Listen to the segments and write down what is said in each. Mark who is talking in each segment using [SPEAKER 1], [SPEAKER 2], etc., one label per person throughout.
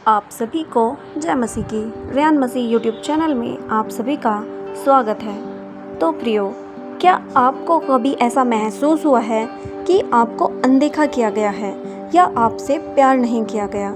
[SPEAKER 1] आप सभी को जय मसीह की रेयान मसीह यूट्यूब चैनल में आप सभी का स्वागत है। तो प्रियो, क्या आपको कभी ऐसा महसूस हुआ है कि आपको अनदेखा किया गया है या आपसे प्यार नहीं किया गया,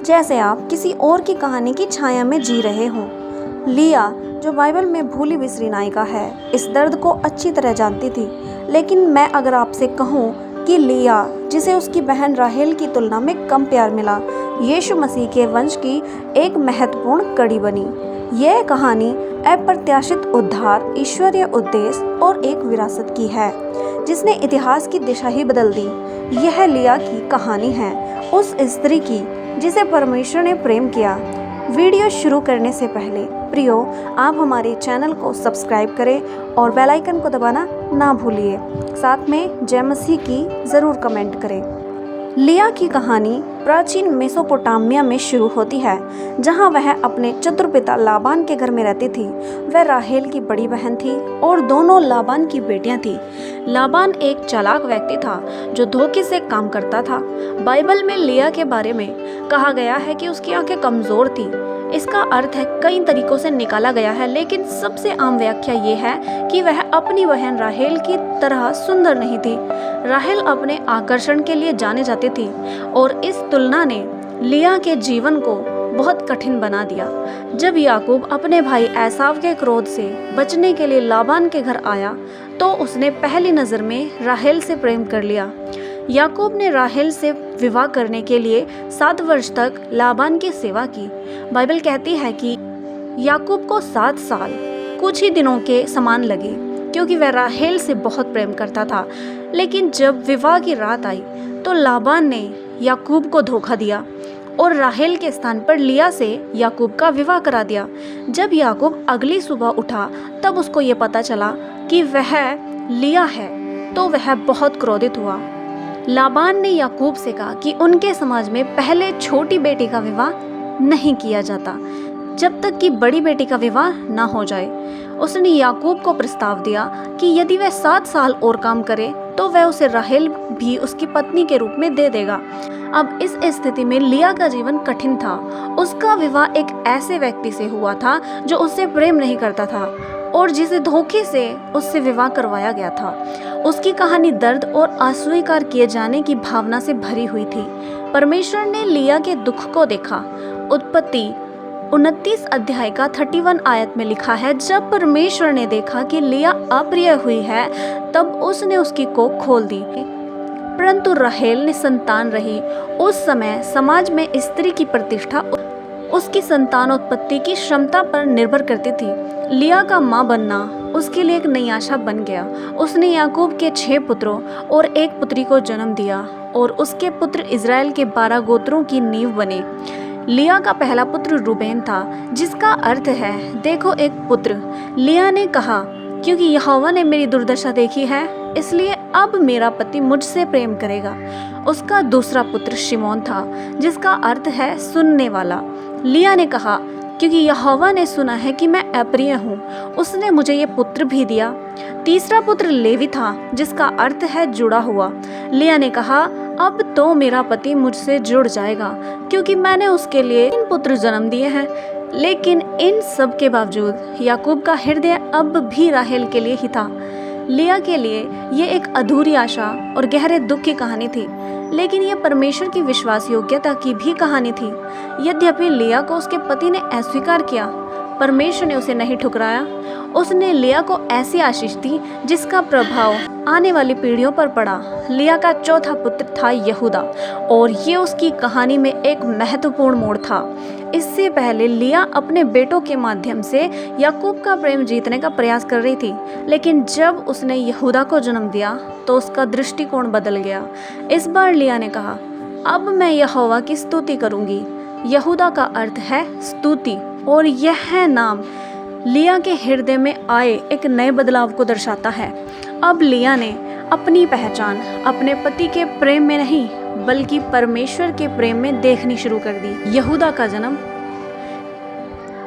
[SPEAKER 1] जैसे आप किसी और की कहानी की छाया में जी रहे हों? लिया, जो बाइबल में भूली बिसरी नायिका है, इस दर्द को अच्छी तरह जानती थी। लेकिन मैं अगर आपसे कहूँ कि लिया, जिसे उसकी बहन राहेल की तुलना में कम प्यार मिला, यीशु मसीह के वंश की एक महत्वपूर्ण कड़ी बनी। यह कहानी अप्रत्याशित उद्धार, ईश्वरीय उद्देश्य और एक विरासत की है जिसने इतिहास की दिशा ही बदल दी। यह लिया की कहानी है, उस स्त्री की जिसे परमेश्वर ने प्रेम किया। वीडियो शुरू करने से पहले प्रियो, आप हमारे चैनल को सब्सक्राइब करें और बेल आइकन को दबाना ना भूलिए। साथ में जय मसीह की ज़रूर कमेंट करें। लिया की कहानी प्राचीन मेसोपोटामिया में शुरू होती है, जहां वह अपने चतुर पिता लाबान के घर में रहती थी। वह राहेल की बड़ी बहन थी और दोनों लाबान की बेटियां थीं। लाबान एक चालाक व्यक्ति था जो धोखे से काम करता था। बाइबल में लिया के बारे में कहा गया है कि उसकी आंखें कमजोर थी। इसका अर्थ है कई तरीकों से निकाला गया है, लेकिन सबसे आम व्याख्या ये है कि वह अपनी बहन राहेल की तरह सुंदर नहीं थी। राहेल अपने आकर्षण के लिए जाने जाती थी और इस तुलना ने लिया के जीवन को बहुत कठिन बना दिया। जब याकूब अपने भाई एसाव के क्रोध से बचने के लिए लाबान के घर आया तो उसने पहली नज़र में राहेल से प्रेम कर लिया। याकूब ने राहेल से विवाह करने के लिए 7 वर्ष तक लाबान की सेवा की। बाइबल कहती है कि याकूब को 7 साल कुछ ही दिनों के समान लगे, क्योंकि वह राहेल से बहुत प्रेम करता था। लेकिन जब विवाह की रात आई तो लाबान ने याकूब को धोखा दिया और राहेल के स्थान पर लिया से याकूब का विवाह करा दिया। जब याकूब अगली सुबह उठा तब उसको ये पता चला कि वह लिया है, तो वह बहुत क्रोधित हुआ। लाबान ने याकूब से कहा कि उनके समाज में पहले छोटी बेटी का विवाह नहीं किया जाता जब तक कि बड़ी बेटी का विवाह न हो जाए। उसने याकूब को प्रस्ताव दिया कि यदि वह 7 साल और काम करे तो वह उसे राहेल भी उसकी पत्नी के रूप में दे देगा। अब इस स्थिति में लिया का जीवन कठिन था। उसका विवाह एक ऐसे व्यक्ति से हुआ था जो उससे प्रेम नहीं करता था और जिसे धोखे से उससे विवाह करवाया गया था। उसकी कहानी दर्द और अस्वीकार किए जाने की भावना से भरी हुई थी। परमेश्वर ने लिया के दुख को देखा। उत्पत्ति 29 अध्याय का 31 आयत में लिखा है, जब परमेश्वर ने देखा कि लिया अप्रिय हुई है तब उसने उसकी कोख खोल दी, परंतु राहेल ने संतान रही। उस समय समाज में स्त्री की प्रतिष्ठा उसकी संतानोत्पत्ति की क्षमता पर निर्भर करती थी। लिया का मां बनना उसके लिए एक नई आशा बन गया। उसने याकूब के 6 पुत्रों और एक पुत्री को जन्म दिया और उसके पुत्र इज़राइल के 12 गोत्रों की नींव बने। लिया का पहला पुत्र रूबेन था, जिसका अर्थ है देखो एक पुत्र। लिया ने कहा, क्योंकि यहोवा ने मेरी दुर्दशा देखी है, इसलिए अब मेरा पति मुझसे प्रेम करेगा। उसका दूसरा पुत्र शिमोन था, जिसका अर्थ है सुनने वाला। लिया ने कहा, क्योंकि यहोवा ने सुना है कि मैं अप्रिय हूँ, उसने मुझे ये पुत्र भी दिया। तीसरा पुत्र लेवी था, जिसका अर्थ है जुड़ा हुआ। लिया ने कहा, अब तो मेरा पति मुझसे जुड़ जाएगा, क्योंकि मैंने उसके लिए 3 पुत्र जन्म दिए हैं। लेकिन इन सब के बावजूद याकूब का हृदय अब भी राहेल के लिए ही था। लिया के लिए ये एक अधूरी आशा और गहरे दुख की कहानी थी, लेकिन यह परमेश्वर की विश्वास योग्यता की भी कहानी थी। यद्यपि लिया को उसके पति ने अस्वीकार किया, परमेश्वर ने उसे नहीं ठुकराया। उसने लिया को ऐसी आशीष दी जिसका प्रभाव आने वाली पीढ़ियों पर पड़ा। लिया का चौथा पुत्र था यहूदा, और ये उसकी कहानी में एक महत्वपूर्ण मोड़ था। इससे पहले लिया अपने बेटों के माध्यम से याकूब का प्रेम जीतने का प्रयास कर रही थी, लेकिन जब उसने यहूदा को जन्म दिया तो उसका दृष्टिकोण बदल गया। इस बार लिया ने कहा, अब मैं यहोवा की स्तुति करूंगी। यहूदा का अर्थ है स्तुति, और यह नाम लिया के हृदय में आए एक नए बदलाव को दर्शाता है। अब लिया ने अपनी पहचान अपने पति के प्रेम में नहीं, बल्कि परमेश्वर के प्रेम में देखनी शुरू कर दी। यहूदा का जन्म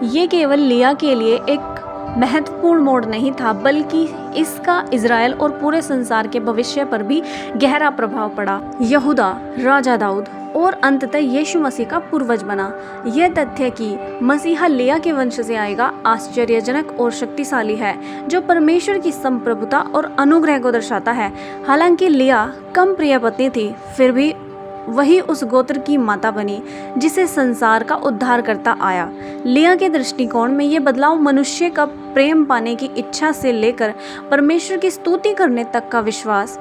[SPEAKER 1] ये केवल लिया के लिए एक महत्वपूर्ण मोड़ नहीं था, बल्कि इसका इज़राइल और पूरे संसार के भविष्य पर भी गहरा प्रभाव पड़ा। यहूदा, राजा दाऊद और अंततः यीशु मसीह का पूर्वज बना। यह तथ्य कि मसीहा लिया के वंश से आएगा आश्चर्यजनक और शक्तिशाली है, जो परमेश्वर की संप्रभुता और अनुग्रह को दर्शाता है। हालांकि लिया कम प्रिय पत्नी थी, फिर भी वही उस गोत्र की माता बनी जिसे संसार का उद्धार करता आया। लिया के दृष्टिकोण में ये बदलाव मनुष्य का प्रेम पाने की इच्छा से लेकर परमेश्वर की स्तुति करने तक का विश्वास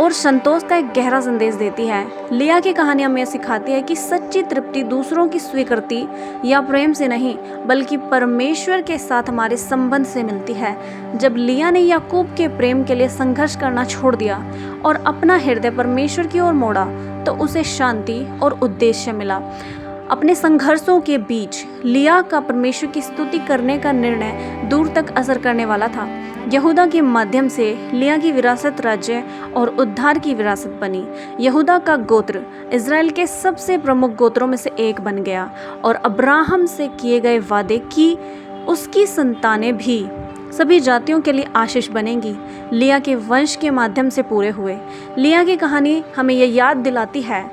[SPEAKER 1] और संतोष का एक गहरा संदेश देती है। लिया की कहानी हमें सिखाती है कि सच्ची तृप्ति दूसरों की स्वीकृति या प्रेम से नहीं, बल्कि परमेश्वर के साथ हमारे संबंध से मिलती है। जब लिया ने याकूब के प्रेम के लिए संघर्ष करना छोड़ दिया और अपना हृदय परमेश्वर की ओर मोड़ा, तो उसे शांति और उद्देश्य मिला। अपने संघर्षों के बीच लिया का परमेश्वर की स्तुति करने का निर्णय दूर तक असर करने वाला था। यहूदा के माध्यम से लिया की विरासत राज्य और उद्धार की विरासत बनी। यहूदा का गोत्र इज़राइल के सबसे प्रमुख गोत्रों में से एक बन गया और अब्राहम से किए गए वादे की उसकी संतानें भी सभी जातियों के लिए आशीष बनेंगी, लिया के वंश के माध्यम से पूरे हुए। लिया की कहानी हमें यह याद दिलाती है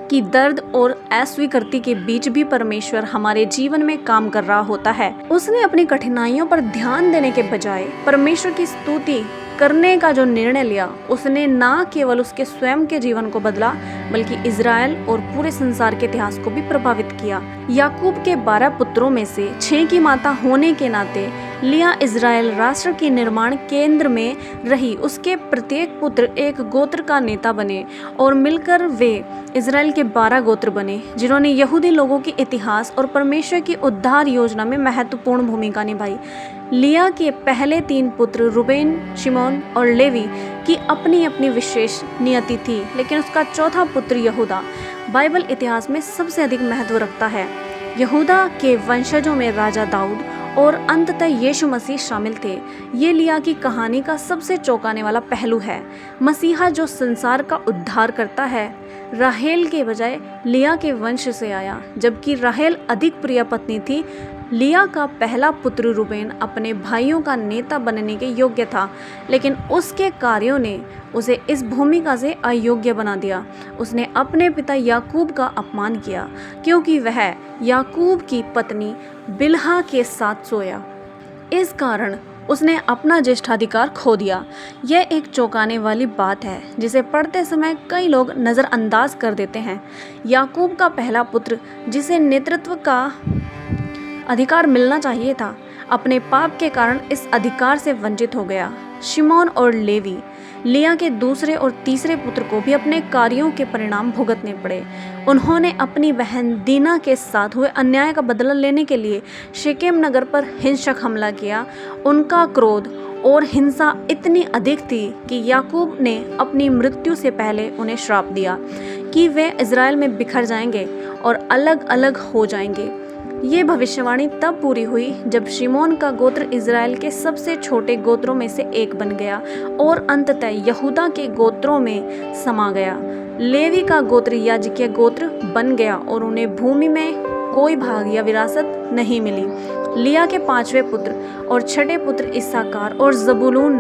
[SPEAKER 1] कि दर्द और अस्वीकृति के बीच भी परमेश्वर हमारे जीवन में काम कर रहा होता है। उसने अपनी कठिनाइयों पर ध्यान देने के बजाय परमेश्वर की स्तुति करने का जो निर्णय लिया, उसने न केवल उसके स्वयं के जीवन को बदला, बल्कि इज़राइल और पूरे संसार के इतिहास को भी प्रभावित किया। याकूब के 12 पुत्रों में से 6 की माता होने के नाते लिया इज़राइल राष्ट्र के निर्माण केंद्र में रही। उसके प्रत्येक पुत्र एक गोत्र का नेता बने और मिलकर वे इज़राइल के 12 गोत्र बने, जिन्होंने यहूदी लोगों के इतिहास और परमेश्वर की उद्धार योजना में महत्वपूर्ण भूमिका निभाई। लिया के पहले 3 पुत्र रूबेन, शिमोन और लेवी की अपनी अपनी विशेष नियति थी, लेकिन उसका चौथा पुत्र यहूदा बाइबल इतिहास में सबसे अधिक महत्व रखता है। यहूदा के वंशजों में राजा दाऊद और अंततः यीशु मसीह शामिल थे। ये लिया की कहानी का सबसे चौंकाने वाला पहलू है। मसीहा जो संसार का उद्धार करता है, राहेल के बजाय लिया के वंश से आया। जबकि राहेल अधिक प्रिय पत्नी थी, लिया का पहला पुत्र रूबेन अपने भाइयों का नेता बनने के योग्य था, लेकिन उसके कार्यों ने उसे इस भूमिका से अयोग्य बना दिया। उसने अपने पिता याकूब का अपमान किया, क्योंकि वह याकूब की पत्नी बिल्हा के साथ सोया। इस कारण उसने अपना ज्येष्ठाधिकार खो दिया। यह एक चौंकाने वाली बात है, जिसे पढ़ते समय कई लोग नज़रअंदाज कर देते हैं। याकूब का पहला पुत्र, जिसे नेतृत्व का अधिकार मिलना चाहिए था, अपने पाप के कारण इस अधिकार से वंचित हो गया। शिमोन और लेवी, लिया के दूसरे और तीसरे पुत्र को भी अपने कार्यों के परिणाम भुगतने पड़े। उन्होंने अपनी बहन दीना के साथ हुए अन्याय का बदला लेने के लिए शेकेम नगर पर हिंसक हमला किया। उनका क्रोध और हिंसा इतनी अधिक थी कि याकूब ने अपनी मृत्यु से पहले उन्हें श्राप दिया कि वे इज़राइल में बिखर जाएंगे और अलग अलग हो जाएंगे। ये भविष्यवाणी तब पूरी हुई जब शिमोन का गोत्र इज़राइल के सबसे छोटे गोत्रों में से एक बन गया और अंततः यहूदा के गोत्रों में समा गया। लेवी का गोत्र याजकीय गोत्र बन गया और उन्हें भूमि में कोई भाग या विरासत नहीं मिली। लिया के 5वें पुत्र और छठे पुत्र इस्साकार और जबूलून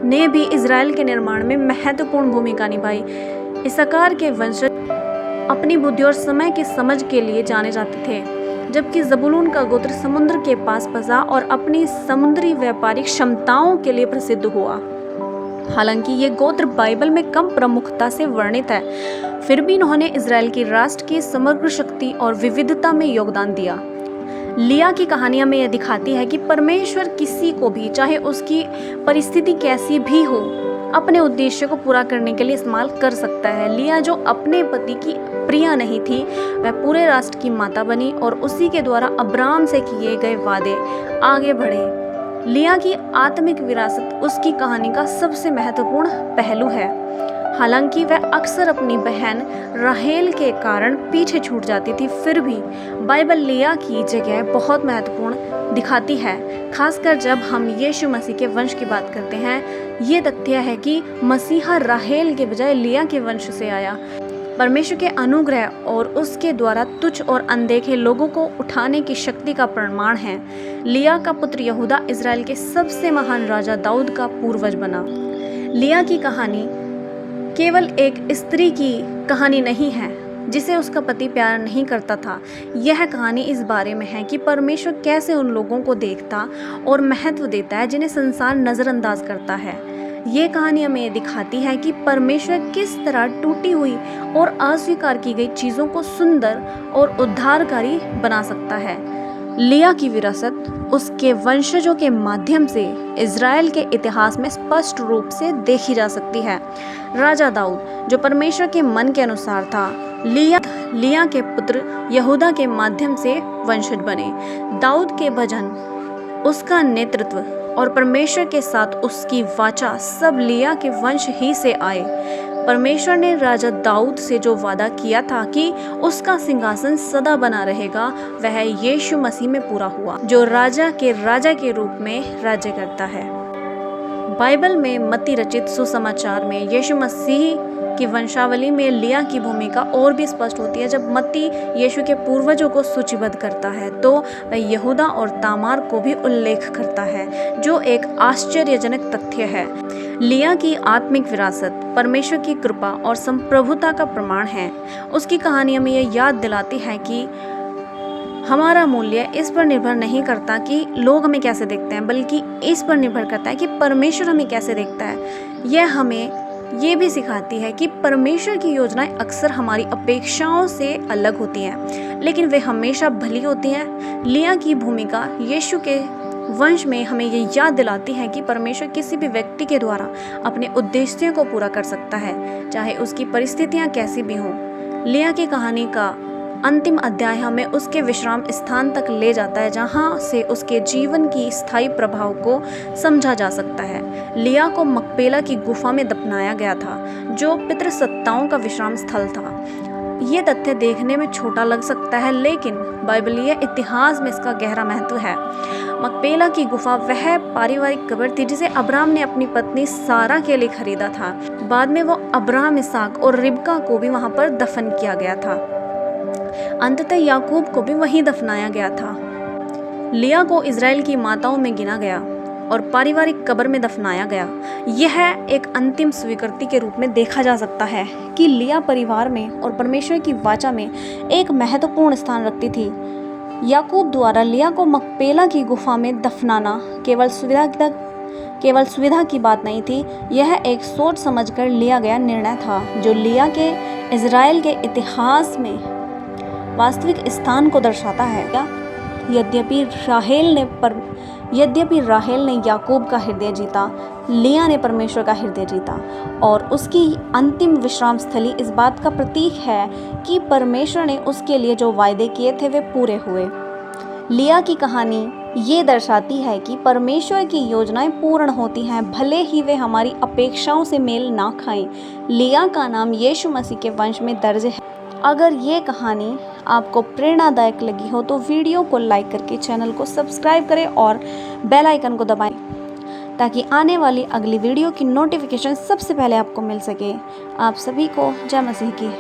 [SPEAKER 1] ने भी इज़राइल के निर्माण में महत्वपूर्ण भूमिका निभाई। इस्साकार के वंशज अपनी बुद्धि और समय की समझ के लिए जाने जाते थे, जबकि जबूलून का गोत्र समुद्र के पास बसा और अपनी समुद्री व्यापारिक क्षमताओं के लिए प्रसिद्ध हुआ। हालांकि ये गोत्र बाइबल में कम प्रमुखता से वर्णित है, फिर भी इन्होंने इज़राइल की राष्ट्र की समग्र शक्ति और विविधता में योगदान दिया। लिया की कहानी हमें यह दिखाती है कि परमेश्वर किसी को भी, चाहे उसकी परिस्थिति कैसी भी हो, अपने उद्देश्य को पूरा करने के लिए इस्तेमाल कर सकता है। लिया जो अपने पति की प्रिया नहीं थी, वह पूरे राष्ट्र की माता बनी और उसी के द्वारा अब्राहम से किए गए वादे आगे बढ़े। लिया की आत्मिक विरासत उसकी कहानी का सबसे महत्वपूर्ण पहलू है। हालांकि वह अक्सर अपनी बहन राहेल के कारण पीछे छूट जाती थी, फिर भी बाइबल लिया की जगह बहुत महत्वपूर्ण दिखाती है, खासकर जब हम यीशु मसीह के वंश की बात करते हैं। ये तथ्य है कि मसीहा राहेल के बजाय लिया के वंश से आया। परमेश्वर के अनुग्रह और उसके द्वारा तुच्छ और अनदेखे लोगों को उठाने की शक्ति का प्रमाण है। लिया का पुत्र यहूदा इज़राइल के सबसे महान राजा दाऊद का पूर्वज बना। लिया की कहानी केवल एक स्त्री की कहानी नहीं है जिसे उसका पति प्यार नहीं करता था। यह कहानी इस बारे में है कि परमेश्वर कैसे उन लोगों को देखता और महत्व देता है जिन्हें संसार नज़रअंदाज करता है। ये कहानी हमें ये दिखाती है कि परमेश्वर किस तरह टूटी हुई और अस्वीकार की गई चीज़ों को सुंदर और उद्धारकारी बना सकता है। लिया की विरासत उसके वंशजों के माध्यम से इज़राइल के इतिहास में स्पष्ट रूप से देखी जा सकती है। राजा दाऊद जो परमेश्वर के मन के अनुसार था, लिया के पुत्र यहूदा के माध्यम से वंशज बने। दाऊद के भजन, उसका नेतृत्व और परमेश्वर के साथ उसकी वाचा सब लिया के वंश ही से आए। परमेश्वर ने राजा दाऊद से जो वादा किया था कि उसका सिंहासन सदा बना रहेगा, वह यीशु मसीह में पूरा हुआ, जो राजा के रूप में राज्य करता है। बाइबल में मत्ती रचित सुसमाचार में यीशु मसीह की वंशावली में लिया की भूमिका और भी स्पष्ट होती है। जब मत्ती यीशु के पूर्वजों को सूचीबद्ध करता है तो वह यहूदा और तामार को भी उल्लेख करता है, जो एक आश्चर्यजनक तथ्य है। लिया की आत्मिक विरासत परमेश्वर की कृपा और संप्रभुता का प्रमाण है। उसकी कहानी हमें यह याद दिलाती है कि हमारा मूल्य इस पर निर्भर नहीं करता कि लोग हमें कैसे देखते हैं, बल्कि इस पर निर्भर करता है कि परमेश्वर हमें कैसे देखता है। यह हमें ये भी सिखाती है कि परमेश्वर की योजनाएं अक्सर हमारी अपेक्षाओं से अलग होती हैं, लेकिन वे हमेशा भली होती हैं। लिया की भूमिका यीशु के वंश में हमें ये याद दिलाती है कि परमेश्वर किसी भी व्यक्ति के द्वारा अपने उद्देश्यों को पूरा कर सकता है, चाहे उसकी परिस्थितियां कैसी भी हों। लिया की कहानी का अंतिम अध्याय हमें उसके विश्राम स्थान तक ले जाता है, जहां से उसके जीवन की स्थायी प्रभाव को समझा जा सकता है। लिया को मकपेला की गुफा में दफनाया गया था, जो पितृसत्ताओं का विश्राम स्थल था। ये तथ्य देखने में छोटा लग सकता है, लेकिन बाइबलीय इतिहास में इसका गहरा महत्व है। मकपेला की गुफा वह पारिवारिक कब्र थी जिसे अब्राहम ने अपनी पत्नी सारा के लिए खरीदा था। बाद में वो अब्राहम, इसहाक और रिबका को भी वहां पर दफन किया गया था। अंततः याकूब को भी वहीं दफनाया गया था। लिया को इज़राइल की माताओं में गिना गया और पारिवारिक कब्र में दफनाया गया। यह एक अंतिम स्वीकृति के रूप में देखा जा सकता है कि लिया परिवार में और परमेश्वर की वाचा में एक महत्वपूर्ण स्थान रखती थी। याकूब द्वारा लिया को मकपेला की गुफा में दफनाना केवल सुविधा की बात नहीं थी, यह एक सोच समझकर लिया गया निर्णय था, जो लिया के इज़राइल के इतिहास में वास्तविक स्थान को दर्शाता है। यद्यपि राहेल ने याकूब का हृदय जीता, लिया ने परमेश्वर का हृदय जीता, और उसकी अंतिम विश्राम स्थली इस बात का प्रतीक है कि परमेश्वर ने उसके लिए जो वायदे किए थे वे पूरे हुए। लिया की कहानी ये दर्शाती है कि परमेश्वर की योजनाएं पूर्ण होती हैं, भले ही वे हमारी अपेक्षाओं से मेल ना खाएं। लिया का नाम यीशु मसीह के वंश में दर्ज है। अगर ये कहानी आपको प्रेरणादायक लगी हो तो वीडियो को लाइक करके चैनल को सब्सक्राइब करें और बेल आइकन को दबाएं, ताकि आने वाली अगली वीडियो की नोटिफिकेशन सबसे पहले आपको मिल सके। आप सभी को जय मसीह की।